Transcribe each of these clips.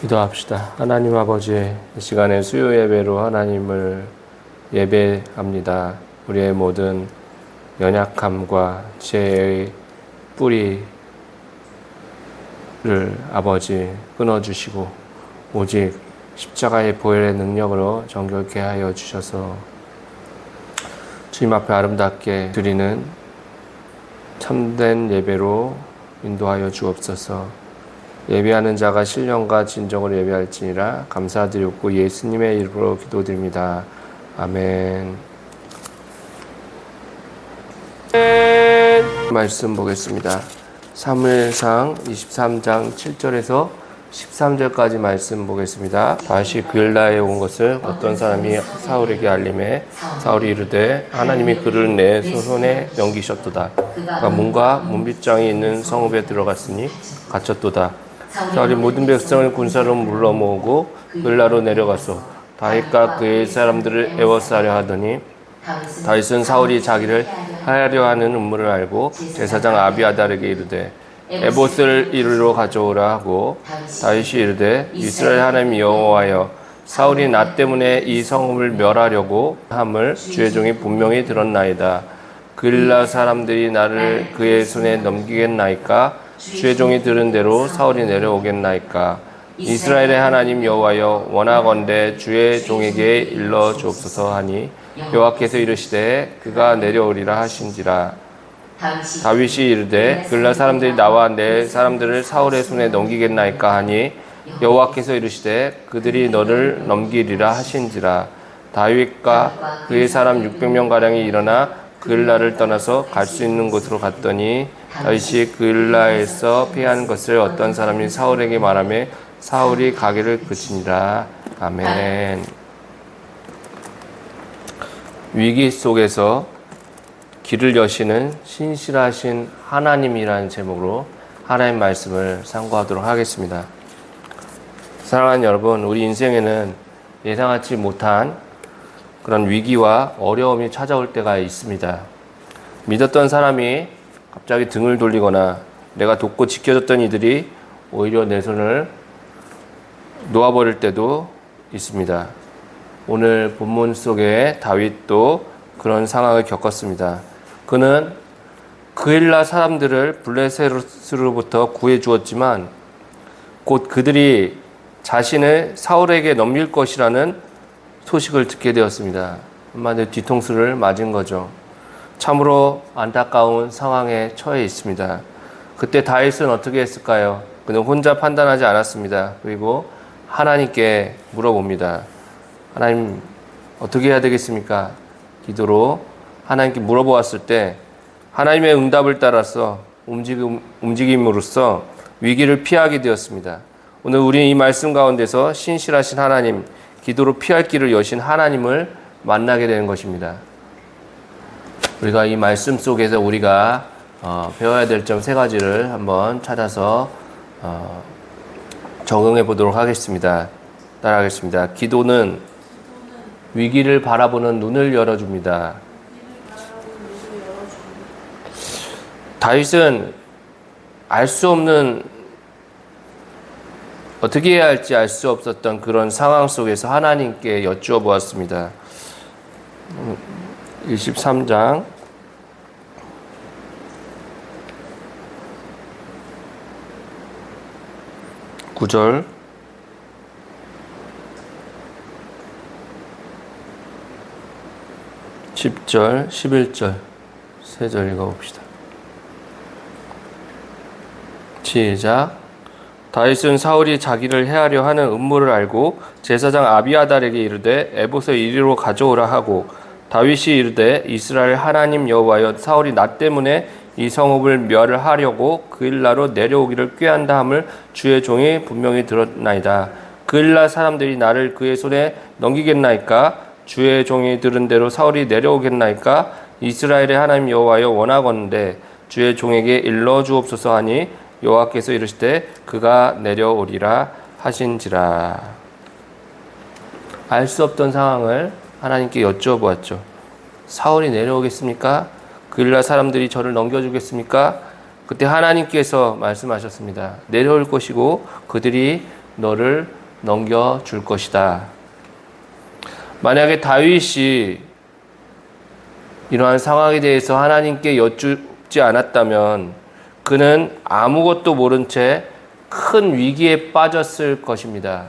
기도합시다. 하나님 아버지, 이 시간에 수요 예배로 하나님을 예배합니다. 우리의 모든 연약함과 죄의 뿌리를 아버지 끊어주시고 오직 십자가의 보혈의 능력으로 정결케 하여 주셔서 주님 앞에 아름답게 드리는 참된 예배로 인도하여 주옵소서. 예배하는 자가 신령과 진정으로 예배할지니라. 감사드리고 예수님의 이름으로 기도드립니다. 아멘. 말씀 보겠습니다. 사무엘상 23장 7절에서 13절까지 말씀 보겠습니다. 다시 그엘라에 온 것을 어떤 사람이 사울에게 알림해 사울이 이르되 하나님이 그를 내 손에 넘기셨도다. 그가 문과 문빗장이 있는 성읍에 들어갔으니 갇혔도다. 사울이 모든 백성을 군사로 물러 모으고 그엘라로 내려가서 다윗과 그의 사람들을 애워싸려 하더니 다윗은 사울이 자기를 하려 하는 음모를 알고 제사장 아비아달에게 이르되 에봇을 이리로 가져오라 하고 다윗이 이르되 이스라엘 하나님 여호와여 사울이 나 때문에 이 성읍을 멸하려고 함을 주의 종이 분명히 들었나이다. 그엘라 사람들이 나를 그의 손에 넘기겠나이까? 주의 종이 들은 대로 사울이 내려오겠나이까? 이스라엘의 하나님 여호와여 원하건대 주의 종에게 일러 주옵소서 하니 여호와께서 이르시되 그가 내려오리라 하신지라. 다윗이 이르되 그엘라 사람들이 나와 내 사람들을 사울의 손에 넘기겠나이까 하니 여호와께서 이르시되 그들이 너를 넘기리라 하신지라. 다윗과 그의 사람 600명가량이 일어나 그엘라를 떠나서 갈 수 있는 곳으로 갔더니 다윗이 그엘라에서 피한 것을 어떤 사람이 사울에게 말하며 사울이 가기를 그치니라. 아멘. 위기 속에서 길을 여시는 신실하신 하나님이라는 제목으로 하나님 말씀을 상고하도록 하겠습니다. 사랑하는 여러분, 우리 인생에는 예상하지 못한 그런 위기와 어려움이 찾아올 때가 있습니다. 믿었던 사람이 갑자기 등을 돌리거나 내가 돕고 지켜줬던 이들이 오히려 내 손을 놓아버릴 때도 있습니다. 오늘 본문 속에 다윗도 그런 상황을 겪었습니다. 그는 그엘라 사람들을 블레셋으로부터 구해 주었지만 곧 그들이 자신을 사울에게 넘길 것이라는 소식을 듣게 되었습니다. 한마디로 뒤통수를 맞은 거죠. 참으로 안타까운 상황에 처해 있습니다. 그때 다윗은 어떻게 했을까요? 그는 혼자 판단하지 않았습니다. 그리고 하나님께 물어봅니다. 하나님, 어떻게 해야 되겠습니까? 기도로 하나님께 물어보았을 때 하나님의 응답을 따라서 움직임으로써 위기를 피하게 되었습니다. 오늘 우리는 이 말씀 가운데서 신실하신 하나님, 기도로 피할 길을 여신 하나님을 만나게 되는 것입니다. 우리가 이 말씀 속에서 우리가 배워야 될 점 3가지를 한번 찾아서 적용해 보도록 하겠습니다. 따라하겠습니다. 기도는 위기를 바라보는 눈을 열어줍니다. 다윗은 알 수 없는, 어떻게 해야 할지 알 수 없었던 그런 상황 속에서 하나님께 여쭈어 보았습니다. 23장 9절 10절 11절 3절 읽어봅시다. 시작. 다윗은 사울이 자기를 해하려 하는 음모를 알고 제사장 아비아달에게 이르되 에봇을 이리로 가져오라 하고 다윗이 이르되 이스라엘 하나님 여호와여 사울이 나 때문에 이 성읍을 멸하려고 그엘라로 내려오기를 꾀한다 함을 주의 종이 분명히 들었나이다. 그엘라 사람들이 나를 그의 손에 넘기겠나이까? 주의 종이 들은 대로 사울이 내려오겠나이까? 이스라엘의 하나님 여호와여 원하건대 주의 종에게 일러 주옵소서 하니 여호와께서 이르시되 그가 내려오리라 하신지라. 알 수 없던 상황을 하나님께 여쭤보았죠. 사울이 내려오겠습니까? 그엘라 사람들이 저를 넘겨주겠습니까? 그때 하나님께서 말씀하셨습니다. 내려올 것이고 그들이 너를 넘겨줄 것이다. 만약에 다윗이 이러한 상황에 대해서 하나님께 여쭙지 않았다면 그는 아무것도 모른 채 큰 위기에 빠졌을 것입니다.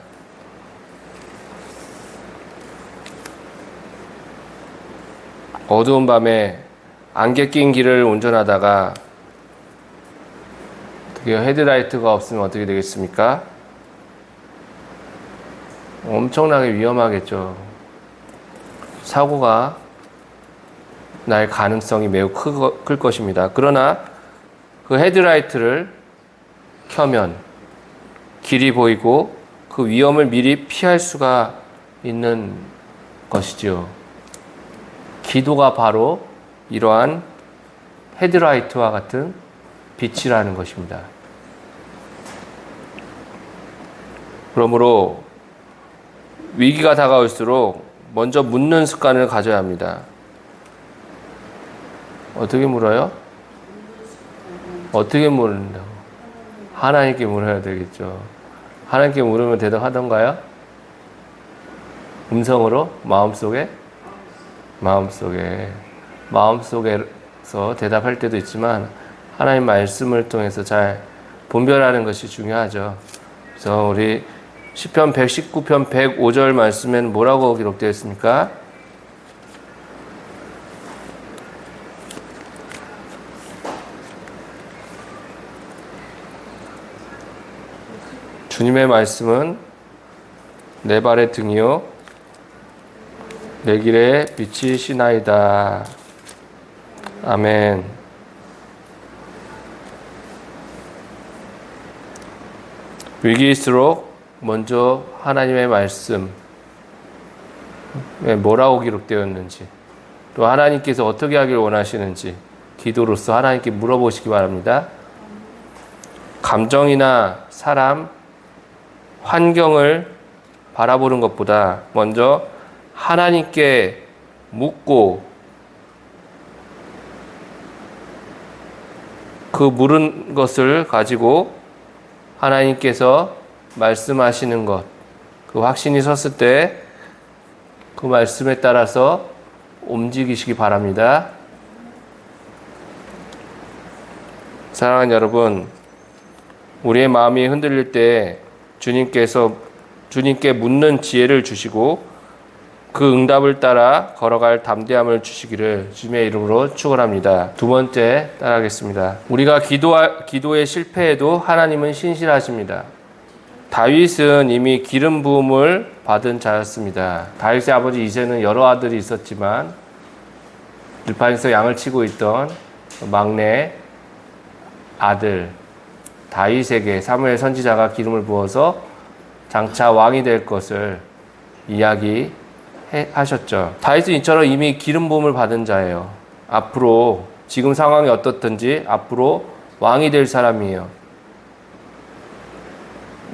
어두운 밤에 안개 낀 길을 운전하다가 어떻게 헤드라이트가 없으면 어떻게 되겠습니까? 엄청나게 위험하겠죠. 사고가 날 가능성이 매우 클 것입니다. 그러나 그 헤드라이트를 켜면 길이 보이고 그 위험을 미리 피할 수가 있는 것이죠. 기도가 바로 이러한 헤드라이트와 같은 빛이라는 것입니다. 그러므로 위기가 다가올수록 먼저 묻는 습관을 가져야 합니다. 어떻게 물어요? 어떻게 물는다고? 하나님께 물어야 되겠죠. 하나님께 물으면 대답하던가요? 음성으로? 마음속에? 마음속에서 대답할 때도 있지만 하나님 말씀을 통해서 잘 분별하는 것이 중요하죠. 그래서 우리 시편 119편 105절 말씀에는 뭐라고 기록되어 있습니까? 주님의 말씀은 내 발의 등이요 내 길의 빛이시나이다. 아멘. 위기일수록 먼저 하나님의 말씀에 뭐라고 기록되었는지, 또 하나님께서 어떻게 하길 원하시는지 기도로서 하나님께 물어보시기 바랍니다. 감정이나 사람, 환경을 바라보는 것보다 먼저 하나님께 묻고 그 물은 것을 가지고 하나님께서 말씀하시는 것, 그 확신이 섰을 때 그 말씀에 따라서 움직이시기 바랍니다. 사랑하는 여러분, 우리의 마음이 흔들릴 때 주님께 묻는 지혜를 주시고 그 응답을 따라 걸어갈 담대함을 주시기를 주님의 이름으로 축원합니다. 두 번째 따라하겠습니다. 우리가 기도에 실패해도 하나님은 신실하십니다. 다윗은 이미 기름 부음을 받은 자였습니다. 다윗의 아버지 이새는 여러 아들이 있었지만 들판에서 양을 치고 있던 막내 아들 다윗에게 사무엘 선지자가 기름을 부어서 장차 왕이 될 것을 이야기하셨죠. 다윗은 이처럼 이미 기름 부음을 받은 자예요. 앞으로 지금 상황이 어떻든지 앞으로 왕이 될 사람이에요.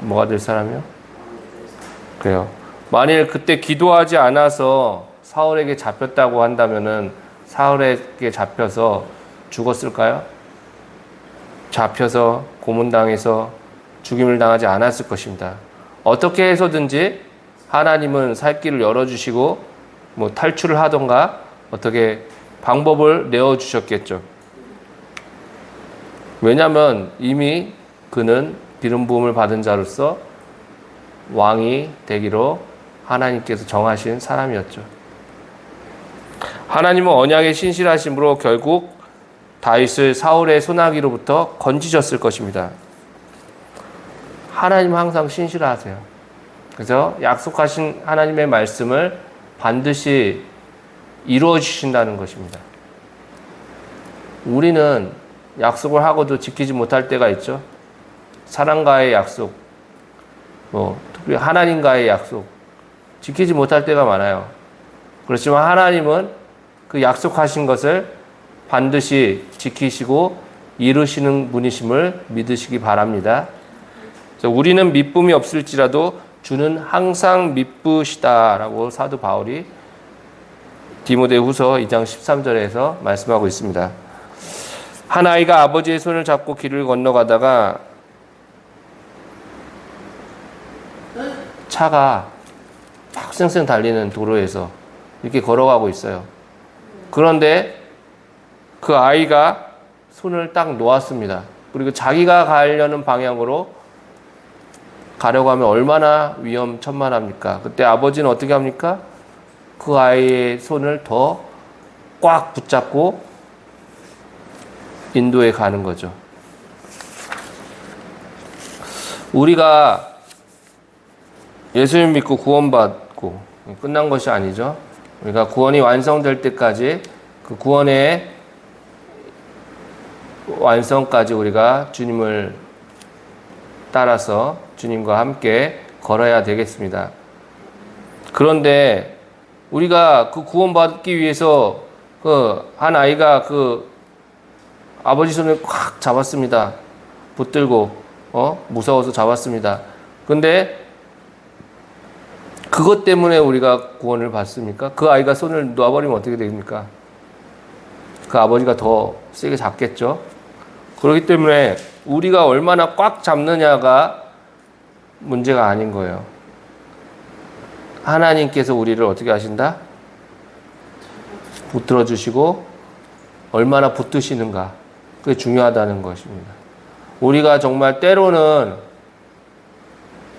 뭐가 될 사람이요? 그래요. 만일 그때 기도하지 않아서 사울에게 잡혔다고 한다면은 사울에게 잡혀서 죽었을까요? 잡혀서 고문당해서 죽임을 당하지 않았을 것입니다. 어떻게 해서든지 하나님은 살 길을 열어주시고 뭐 탈출을 하던가 어떻게 방법을 내어주셨겠죠. 왜냐하면 이미 그는 기름 부음을 받은 자로서 왕이 되기로 하나님께서 정하신 사람이었죠. 하나님은 언약의 신실하심으로 결국 다윗을 사울의 손아귀로부터 건지셨을 것입니다. 하나님은 항상 신실하세요. 그래서 약속하신 하나님의 말씀을 반드시 이루어 주신다는 것입니다. 우리는 약속을 하고도 지키지 못할 때가 있죠. 사람과의 약속, 특히 하나님과의 약속, 지키지 못할 때가 많아요. 그렇지만 하나님은 그 약속하신 것을 반드시 지키시고 이루시는 분이심을 믿으시기 바랍니다. 그래서 우리는 미쁨이 없을지라도 주는 항상 미쁘시다라고 사도 바울이 디모데후서 2장 13절에서 말씀하고 있습니다. 한 아이가 아버지의 손을 잡고 길을 건너가다가 차가 막 쌩쌩 달리는 도로에서 이렇게 걸어가고 있어요. 그런데 그 아이가 손을 딱 놓았습니다. 그리고 자기가 가려는 방향으로 가려고 하면 얼마나 위험천만합니까? 그때 아버지는 어떻게 합니까? 그 아이의 손을 더 꽉 붙잡고 인도에 가는 거죠. 우리가 예수님 믿고 구원받고 끝난 것이 아니죠. 우리가 구원이 완성될 때까지 그 구원의 완성까지 우리가 주님을 따라서 주님과 함께 걸어야 되겠습니다. 그런데 우리가 그 구원받기 위해서 그 한 아이가 그 아버지 손을 꽉 잡았습니다. 붙들고 무서워서 잡았습니다. 근데 그것 때문에 우리가 구원을 받습니까? 그 아이가 손을 놓아버리면 어떻게 됩니까? 그 아버지가 더 세게 잡겠죠? 그렇기 때문에 우리가 얼마나 꽉 잡느냐가 문제가 아닌 거예요. 하나님께서 우리를 어떻게 하신다? 붙들어 주시고 얼마나 붙드시는가. 그게 중요하다는 것입니다. 우리가 정말 때로는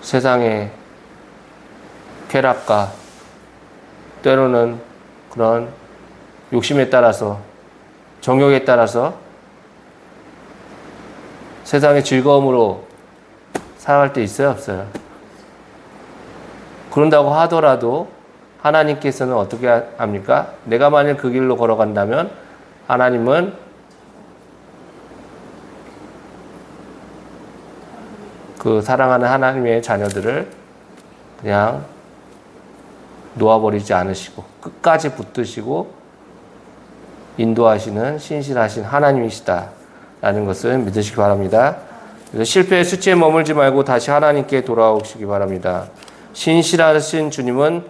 세상의 쾌락과 때로는 그런 욕심에 따라서 정욕에 따라서 세상의 즐거움으로 살아갈 때 있어요, 없어요? 그런다고 하더라도 하나님께서는 어떻게 합니까? 내가 만일 그 길로 걸어간다면 하나님은 그 사랑하는 하나님의 자녀들을 그냥 놓아버리지 않으시고 끝까지 붙드시고 인도하시는 신실하신 하나님이시다라는 것을 믿으시기 바랍니다. 그래서 실패의 수치에 머물지 말고 다시 하나님께 돌아오시기 바랍니다. 신실하신 주님은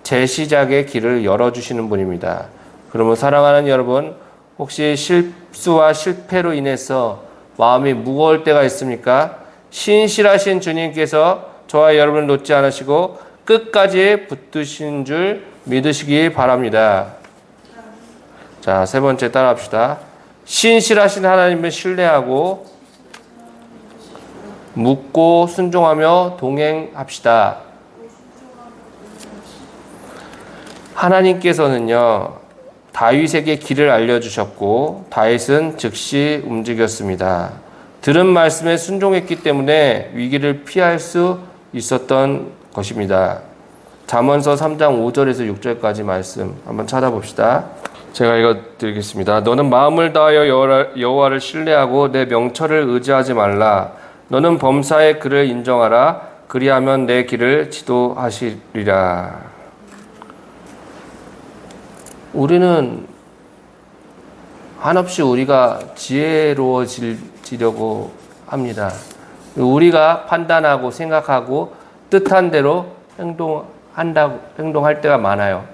재시작의 길을 열어주시는 분입니다. 그러면 사랑하는 여러분, 혹시 실수와 실패로 인해서 마음이 무거울 때가 있습니까? 신실하신 주님께서 저와 여러분을 놓지 않으시고 끝까지 붙드신 줄 믿으시기 바랍니다. 자, 세 번째 따라합시다. 신실하신 하나님을 신뢰하고 묻고 순종하며 동행합시다. 하나님께서는요, 다윗에게 길을 알려주셨고 다윗은 즉시 움직였습니다. 들은 말씀에 순종했기 때문에 위기를 피할 수 있었던 것입니다. 잠언서 3장 5절에서 6절까지 말씀 한번 찾아봅시다. 제가 읽어드리겠습니다. 너는 마음을 다하여 여호와를 신뢰하고 내 명철을 의지하지 말라. 너는 범사의 그를 인정하라. 그리하면 내 길을 지도하시리라. 우리는 한없이 우리가 지혜로워지려고 합니다. 우리가 판단하고 생각하고 뜻한 대로 행동할 때가 많아요.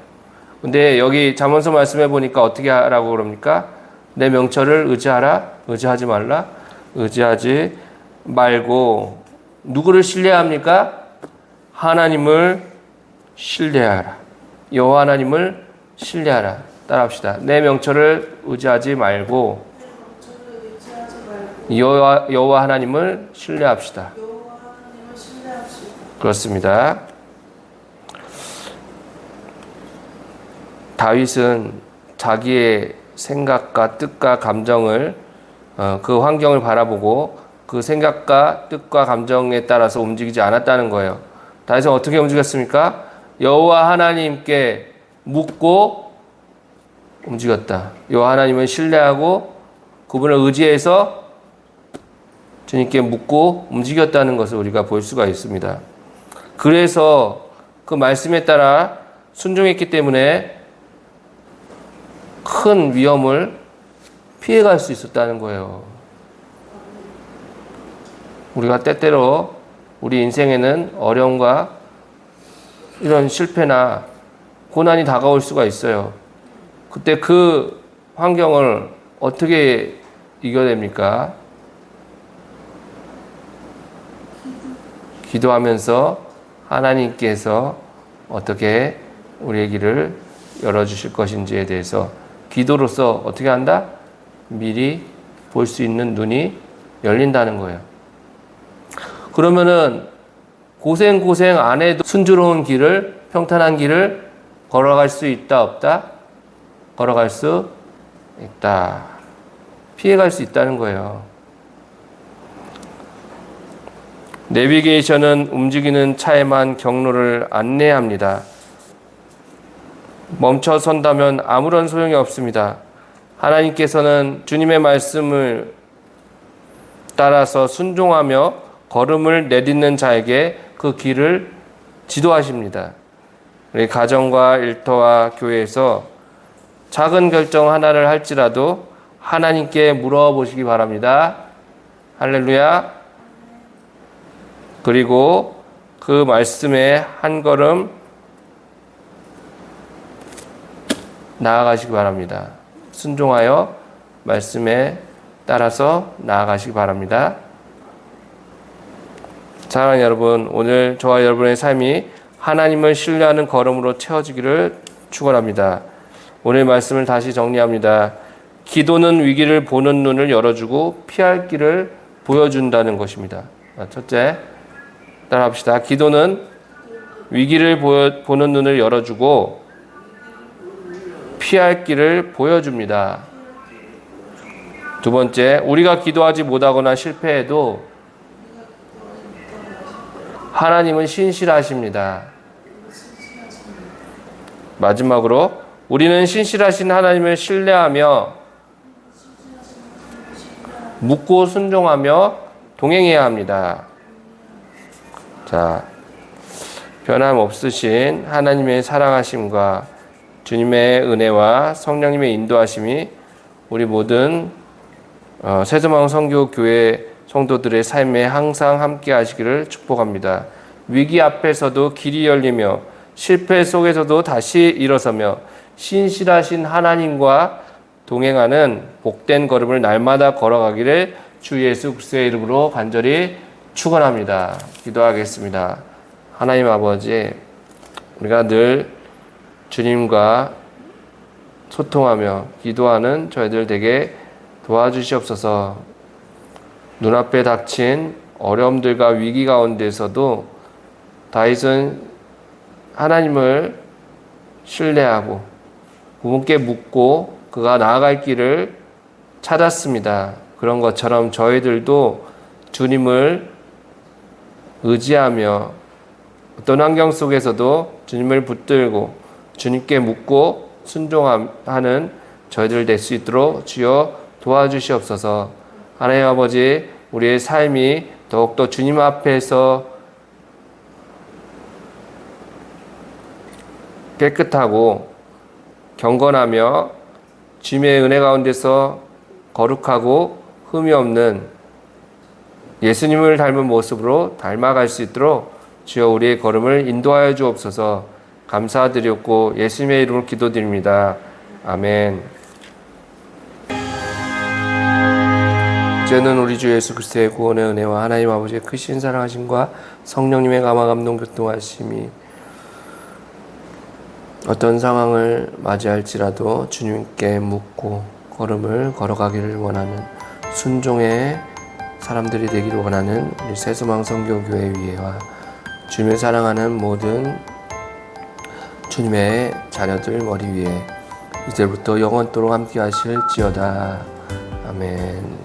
근데 여기 잠언서 말씀해 보니까 어떻게 하라고 그럽니까? 내 명철을 의지하라, 의지하지 말라, 의지하지 말고 누구를 신뢰합니까? 하나님을 신뢰하라. 여호와 하나님을 신뢰하라. 따라합시다. 내 명철을 의지하지 말고 여호와 하나님을 신뢰합시다. 그렇습니다. 다윗은 자기의 생각과 뜻과 감정을 그 환경을 바라보고 그 생각과 뜻과 감정에 따라서 움직이지 않았다는 거예요. 다윗은 어떻게 움직였습니까? 여호와 하나님께 묻고 움직였다. 여호와 하나님을 신뢰하고 그분을 의지해서 주님께 묻고 움직였다는 것을 우리가 볼 수가 있습니다. 그래서 그 말씀에 따라 순종했기 때문에 큰 위험을 피해갈 수 있었다는 거예요. 우리가 때때로 우리 인생에는 어려움과 이런 실패나 고난이 다가올 수가 있어요. 그때 그 환경을 어떻게 이겨냅니까? 기도하면서 하나님께서 어떻게 우리의 길을 열어주실 것인지에 대해서 기도로서 어떻게 한다? 미리 볼 수 있는 눈이 열린다는 거예요. 그러면은 고생 안 해도 순조로운 길을, 평탄한 길을 걸어갈 수 있다, 없다? 걸어갈 수 있다. 피해갈 수 있다는 거예요. 내비게이션은 움직이는 차에만 경로를 안내합니다. 멈춰 선다면 아무런 소용이 없습니다. 하나님께서는 주님의 말씀을 따라서 순종하며 걸음을 내딛는 자에게 그 길을 지도하십니다. 우리 가정과 일터와 교회에서 작은 결정 하나를 할지라도 하나님께 물어보시기 바랍니다. 할렐루야. 그리고 그 말씀에 한 걸음 나아가시기 바랍니다. 순종하여 말씀에 따라서 나아가시기 바랍니다. 사랑하는 여러분, 오늘 저와 여러분의 삶이 하나님을 신뢰하는 걸음으로 채워지기를 축원합니다. 오늘 말씀을 다시 정리합니다. 기도는 위기를 보는 눈을 열어주고 피할 길을 보여준다는 것입니다. 첫째, 따라합시다. 기도는 위기를 보는 눈을 열어주고 피할 길을 보여줍니다. 두 번째, 우리가 기도하지 못하거나 실패해도 하나님은 신실하십니다. 마지막으로, 우리는 신실하신 하나님을 신뢰하며 묻고 순종하며 동행해야 합니다. 자, 변함없으신 하나님의 사랑하심과 주님의 은혜와 성령님의 인도하심이 우리 모든 새소망 선교교회 성도들의 삶에 항상 함께 하시기를 축복합니다. 위기 앞에서도 길이 열리며 실패 속에서도 다시 일어서며 신실하신 하나님과 동행하는 복된 걸음을 날마다 걸어가기를 주 예수 그리스도의 이름으로 간절히 축원합니다. 기도하겠습니다. 하나님 아버지, 우리가 늘 주님과 소통하며 기도하는 저희들 되게 도와주시옵소서. 눈앞에 닥친 어려움들과 위기 가운데서도 다윗은 하나님을 신뢰하고 그분께 묻고 그가 나아갈 길을 찾았습니다. 그런 것처럼 저희들도 주님을 의지하며 어떤 환경 속에서도 주님을 붙들고 주님께 묻고 순종하는 저희들 될 수 있도록 주여 도와주시옵소서. 하나님 아버지, 우리의 삶이 더욱더 주님 앞에서 깨끗하고 경건하며 주님의 은혜 가운데서 거룩하고 흠이 없는 예수님을 닮은 모습으로 닮아갈 수 있도록 주여 우리의 걸음을 인도하여 주옵소서. 감사드렸고 예수님의 이름으로 기도드립니다. 아멘. 이제는 우리 주 예수 그리스도의 구원의 은혜와 하나님 아버지의 크신 사랑하심과 성령님의 감화 감동 교통하심이 어떤 상황을 맞이할지라도 주님께 묻고 걸음을 걸어가기를 원하는 순종의 사람들이 되기를 원하는 우리 새소망 선교교회 위에와 주님을 사랑하는 모든 주님의 자녀들 머리 위에 이제부터 영원토록 함께 하실지어다. 아멘.